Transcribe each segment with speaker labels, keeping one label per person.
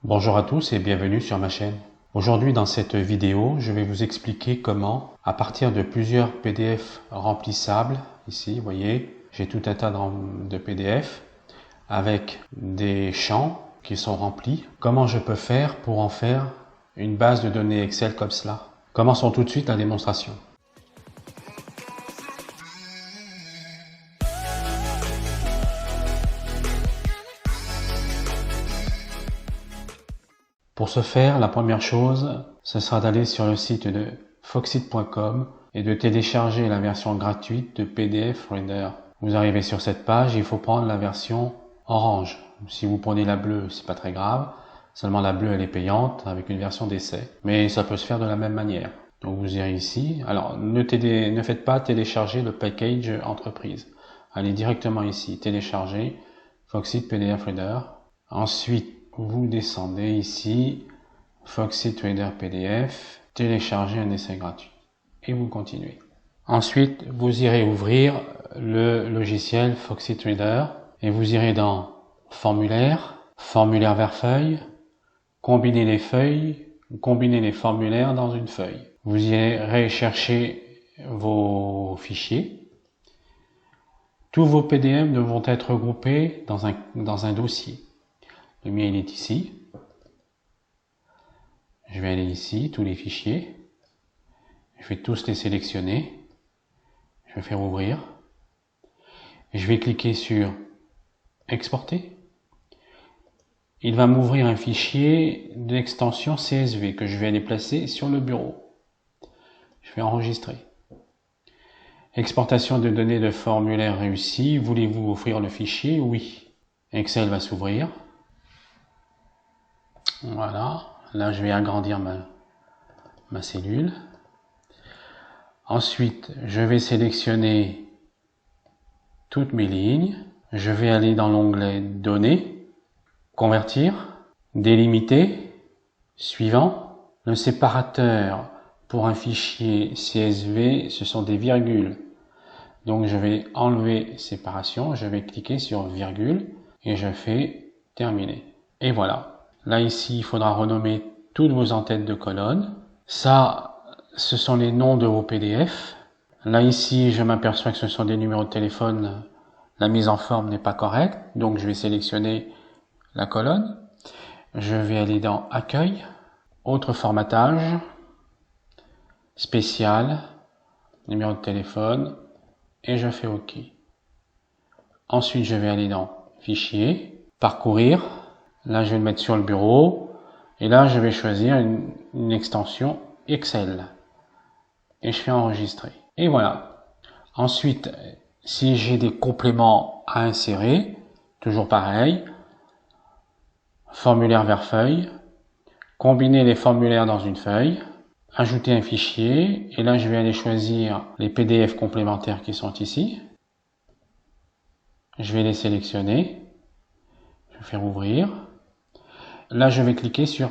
Speaker 1: Bonjour à tous et bienvenue sur ma chaîne. Aujourd'hui dans cette vidéo, je vais vous expliquer comment, à partir de plusieurs PDF remplissables, ici vous voyez, j'ai tout un tas de PDF avec des champs qui sont remplis, comment je peux faire pour en faire une base de données Excel comme cela. Commençons tout de suite la démonstration. Pour ce faire, la première chose, ce sera d'aller sur le site de foxit.com et de télécharger la version gratuite de PDF Reader. Vous arrivez sur cette page, il faut prendre la version orange. Si vous prenez la bleue, c'est pas très grave. Seulement la bleue, elle est payante avec une version d'essai. Mais ça peut se faire de la même manière. Donc vous irez ici. Alors ne faites pas télécharger le package entreprise. Allez directement ici, télécharger Foxit PDF Reader. Ensuite, vous descendez ici, Foxit Reader PDF, télécharger un essai gratuit et vous continuez. Ensuite, vous irez ouvrir le logiciel Foxit Reader et vous irez dans formulaire, formulaire vers feuille, combiner les feuilles, combiner les formulaires dans une feuille. Vous irez chercher vos fichiers. Tous vos PDF devront être regroupés dans un dossier. Le mien il est ici. Je vais aller ici, tous les fichiers. Je vais tous les sélectionner. Je vais faire ouvrir. Je vais cliquer sur exporter. Il va m'ouvrir un fichier d'extension CSV que je vais aller placer sur le bureau. Je vais enregistrer. Exportation de données de formulaire réussie. Voulez-vous ouvrir le fichier? Oui. Excel va s'ouvrir. Voilà. Là, je vais agrandir ma cellule. Ensuite, je vais sélectionner toutes mes lignes. Je vais aller dans l'onglet Données, Convertir, Délimiter, Suivant. Le séparateur pour un fichier CSV, ce sont des virgules. Donc, je vais enlever séparation. Je vais cliquer sur virgule et je fais Terminer. Et voilà. Là, ici, il faudra renommer toutes vos en-têtes de colonne. Ça, ce sont les noms de vos PDF. Là, ici, je m'aperçois que ce sont des numéros de téléphone. La mise en forme n'est pas correcte. Donc, je vais sélectionner la colonne. Je vais aller dans Accueil, Autre formatage, Spécial, numéro de téléphone, et je fais OK. Ensuite, je vais aller dans Fichier, Parcourir. Là, je vais le mettre sur le bureau. Et là, je vais choisir une extension Excel. Et je fais enregistrer. Et voilà. Ensuite, si j'ai des compléments à insérer, toujours pareil. Formulaire vers feuille. Combiner les formulaires dans une feuille. Ajouter un fichier. Et là, je vais aller choisir les PDF complémentaires qui sont ici. Je vais les sélectionner. Je vais faire ouvrir. Là, je vais cliquer sur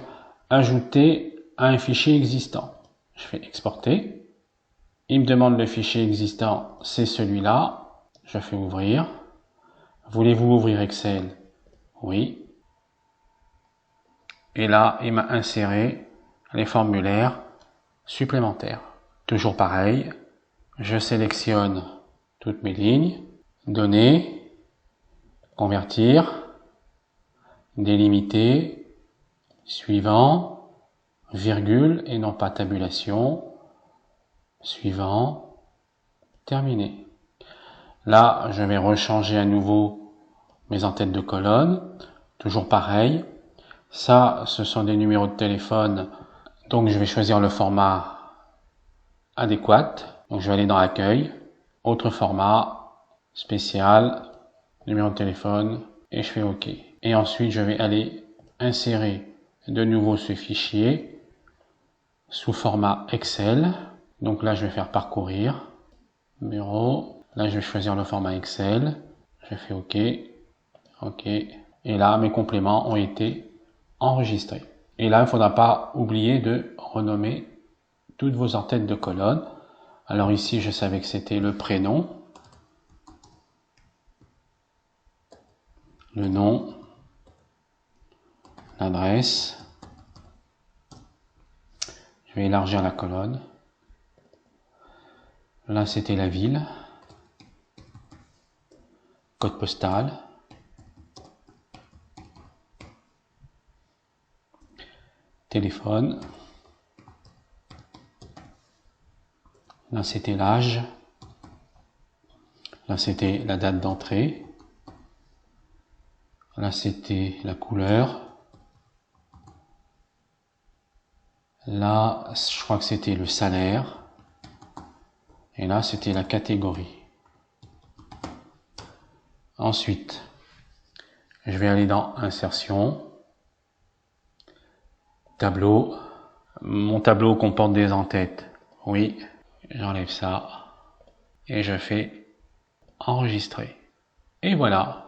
Speaker 1: Ajouter à un fichier existant. Je fais Exporter. Il me demande le fichier existant, c'est celui-là. Je fais Ouvrir. Voulez-vous ouvrir Excel? Oui. Et là, il m'a inséré les formulaires supplémentaires. Toujours pareil. Je sélectionne toutes mes lignes. Données. Convertir. Délimiter. Suivant, virgule et non pas tabulation, suivant, terminé. Là, je vais rechanger à nouveau mes en-têtes de colonne, toujours pareil. Ça, ce sont des numéros de téléphone, donc je vais choisir le format adéquat. Donc je vais aller dans Accueil, Autre format, Spécial, numéro de téléphone, et je fais OK. Et ensuite, je vais aller insérer de nouveau ce fichier sous format Excel. Donc là, je vais faire parcourir, bureau. Là, je vais choisir le format Excel. Je fais OK. OK. Et là, mes compléments ont été enregistrés. Et là, il ne faudra pas oublier de renommer toutes vos en-têtes de colonne. Alors ici, je savais que c'était le prénom, le nom, l'adresse. Je vais élargir la colonne. Là, c'était la ville. Code postal. Téléphone. Là, c'était l'âge. Là, c'était la date d'entrée. Là, c'était la couleur. Là, je crois que c'était le salaire. Et là, c'était la catégorie. Ensuite, je vais aller dans Insertion. Tableau. Mon tableau comporte des en-têtes. Oui, j'enlève ça. Et je fais enregistrer. Et voilà.